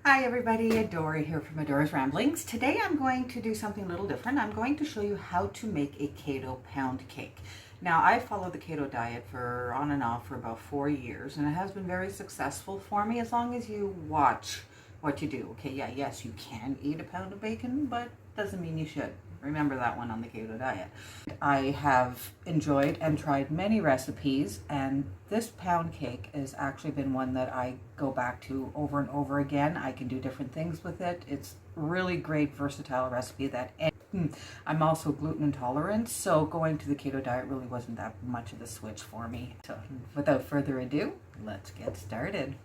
Hi everybody, Adora here from Adora's Ramblings. Today I'm going to do something a little different. I'm going to show you how to make a keto pound cake. Now I followed the keto diet for on and off for about 4 years, and it has been very successful for me as long as you watch what you do. Okay, yeah, yes, you can eat a pound of bacon, but doesn't mean you should. Remember that one on the keto diet. I have enjoyed and tried many recipes, and this pound cake has actually been one that I go back to over and over again. I can do different things with it. It's really great, versatile recipe that I'm also gluten intolerant, so going to the keto diet really wasn't that much of a switch for me. So without further ado, let's get started.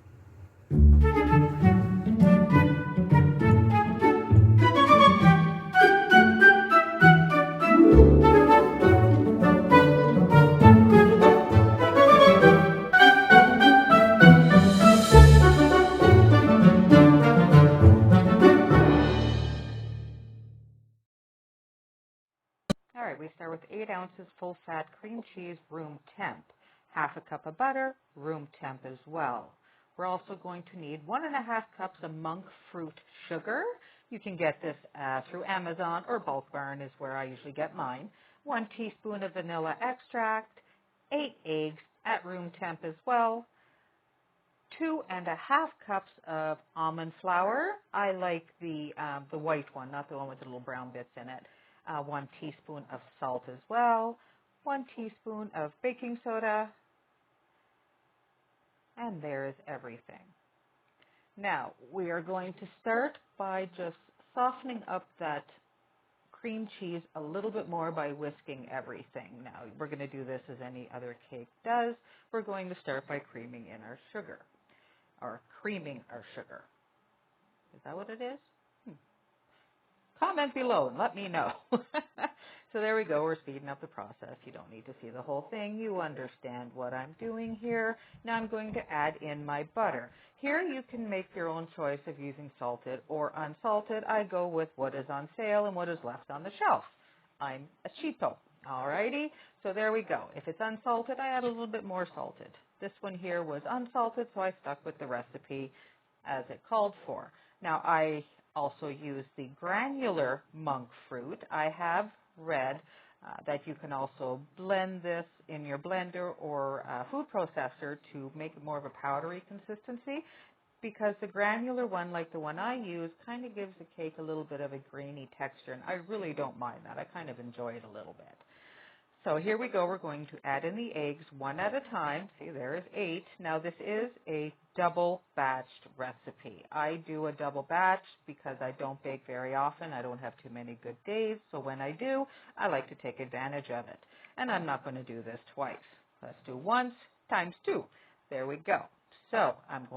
All right, we start with 8 ounces full fat cream cheese, room temp, half a cup of butter, room temp as well. We're also going to need 1.5 cups of monk fruit sugar. You can get this through Amazon, or Bulk Barn is where I usually get mine. 1 teaspoon of vanilla extract, 8 eggs at room temp as well, 2.5 cups of almond flour. I like the white one, not the one with the little brown bits in it. 1 teaspoon of salt as well, 1 teaspoon of baking soda, and there's everything. Now, we are going to start by just softening up that cream cheese a little bit more by whisking everything. Now, we're going to do this as any other cake does. We're going to start by creaming in our sugar, or creaming our sugar. Is that what it is? Comment below and let me know. So there we go. We're speeding up the process. You don't need to see the whole thing. You understand what I'm doing here. Now I'm going to add in my butter. Here you can make your own choice of using salted or unsalted. I go with what is on sale and what is left on the shelf. I'm a cheapo. Alrighty. So there we go. If it's unsalted, I add a little bit more salted. This one here was unsalted, so I stuck with the recipe as it called for. Now I also use the granular monk fruit. I have read that you can also blend this in your blender or food processor to make it more of a powdery consistency, because the granular one, like the one I use, kind of gives the cake a little bit of a grainy texture, and I really don't mind that. I kind of enjoy it a little bit. So here we go. We're going to add in the eggs one at a time. See, there is 8. Now this is a double batched recipe. I do a double batch because I don't bake very often. I don't have too many good days. So when I do, I like to take advantage of it. And I'm not going to do this twice. Let's do once times 2. There we go. So I'm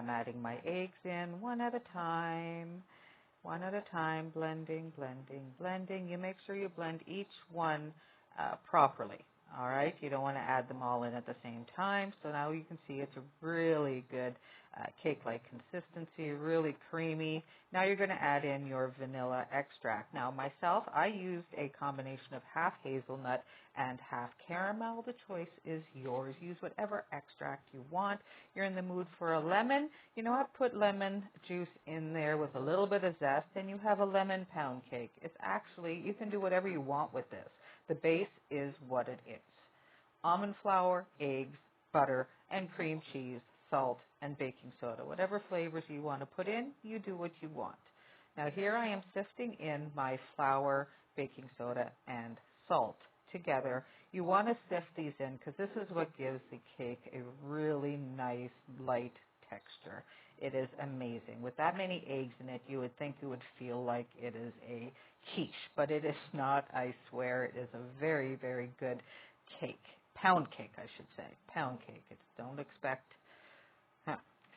adding my eggs in one at a time. One at a time, blending, blending, blending. You make sure you blend each one properly. All right, you don't want to add them all in at the same time. So now you can see it's a really good cake-like consistency, really creamy. Now you're going to add in your vanilla extract. Now myself, I used a combination of half hazelnut and half caramel. The choice is yours. Use whatever extract you want. You're in the mood for a lemon. You know, I put lemon juice in there with a little bit of zest, and you have a lemon pound cake. It's actually, you can do whatever you want with this. The base is what it is. Almond flour, eggs, butter, and cream cheese, salt, and baking soda. Whatever flavors you want to put in, you do what you want. Now here I am sifting in my flour, baking soda, and salt together. You want to sift these in because this is what gives the cake a really nice, light texture. It is amazing. With that many eggs in it, you would think it would feel like it is a quiche, but it is not, I swear. It is a very, very good cake. Pound cake, I should say. Pound cake. Don't expect.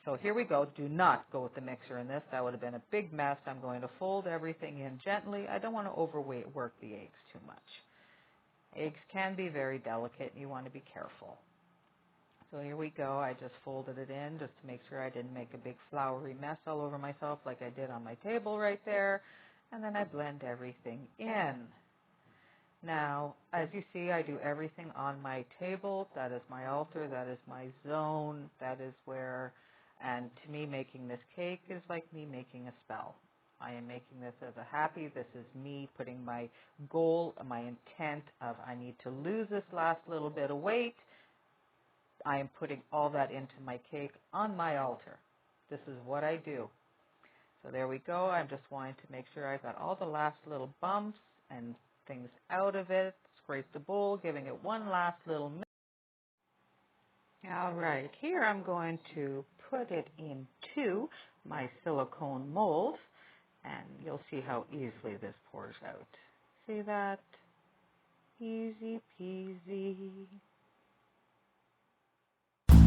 So here we go. Do not go with the mixer in this. That would have been a big mess. I'm going to fold everything in gently. I don't want to overwork the eggs too much. Eggs can be very delicate. You want to be careful. So here we go. I just folded it in just to make sure I didn't make a big floury mess all over myself like I did on my table right there. And then I blend everything in. Now, as you see, I do everything on my table. That is my altar. That is my zone. That is where And to me, making this cake is like me making a spell. I am making this as a happy. This is me putting my goal, my intent of I need to lose this last little bit of weight. I am putting all that into my cake on my altar. This is what I do. So there we go. I'm just wanting to make sure I got all the last little bumps and things out of it. Scrape the bowl, giving it one last little minute. All right, here I'm going to put it into my silicone mold, and you'll see how easily this pours out. See that? Easy peasy.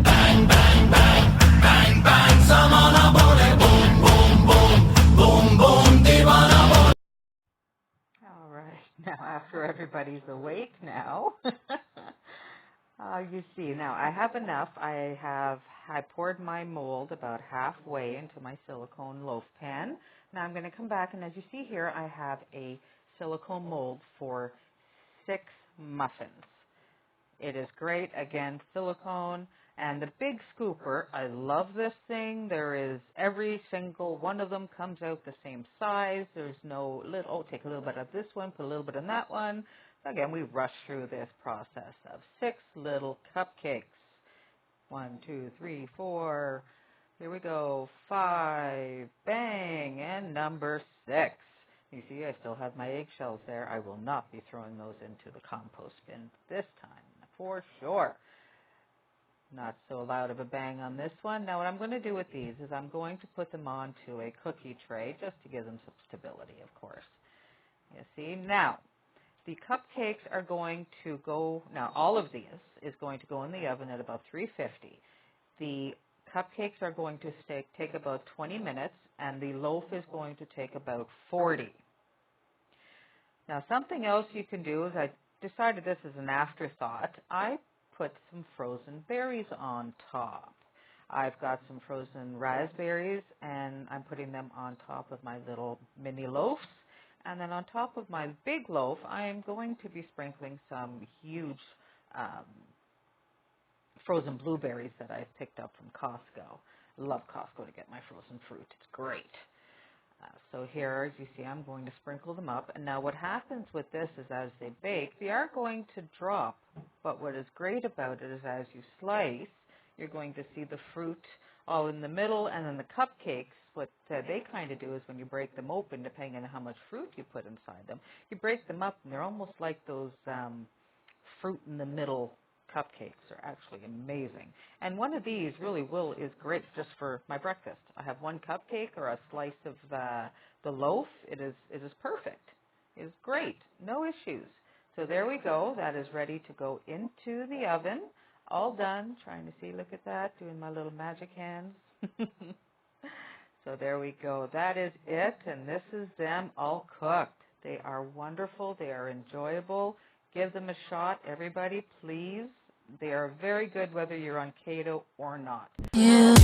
Bang, bang, bang, bang, bang, some on a bullet, boom, boom, boom, boom, boom, deep on a bullet. All right, now after everybody's awake now, you see, now I have enough. I poured my mold about halfway into my silicone loaf pan. Now I'm going to come back, and as you see here, I have a silicone mold for 6 muffins. It is great, again, silicone, and the big scooper, I love this thing. There is, every single one of them comes out the same size. There's no little, oh, take a little bit of this one, put a little bit in that one. So again, we rush through this process of 6 little cupcakes. 1, 2, 3, 4, here we go, 5, bang, and number 6. You see, I still have my eggshells there. I will not be throwing those into the compost bin this time, for sure. Not so loud of a bang on this one. Now what I'm going to do with these is I'm going to put them onto a cookie tray just to give them some stability, of course. You see, now the cupcakes are going to go, now all of these is going to go in the oven at about 350. The cupcakes are going to take about 20 minutes, and the loaf is going to take about 40. Now, something else you can do is I decided this is an afterthought. I put some frozen berries on top. I've got some frozen raspberries, and I'm putting them on top of my little mini loaves. And then on top of my big loaf, I am going to be sprinkling some huge frozen blueberries that I've picked up from Costco. I love Costco to get my frozen fruit. It's great. So here, as you see, I'm going to sprinkle them up. And now what happens with this is as they bake, they are going to drop. But what is great about it is as you slice, you're going to see the fruit all in the middle. And then the cupcakes, what they kind of do is when you break them open, depending on how much fruit you put inside them, you break them up and they're almost like those fruit in the middle cupcakes. Are actually amazing. And one of these really is great just for my breakfast. I have one cupcake or a slice of the loaf. It is perfect. It is great. No issues. So there we go. That is ready to go into the oven. All done. Trying to see, look at that, doing my little magic hands. So there we go. That is it, and this is them all cooked. They are wonderful. They are enjoyable. Give them a shot, everybody, please. They are very good whether you're on keto or not. Yeah.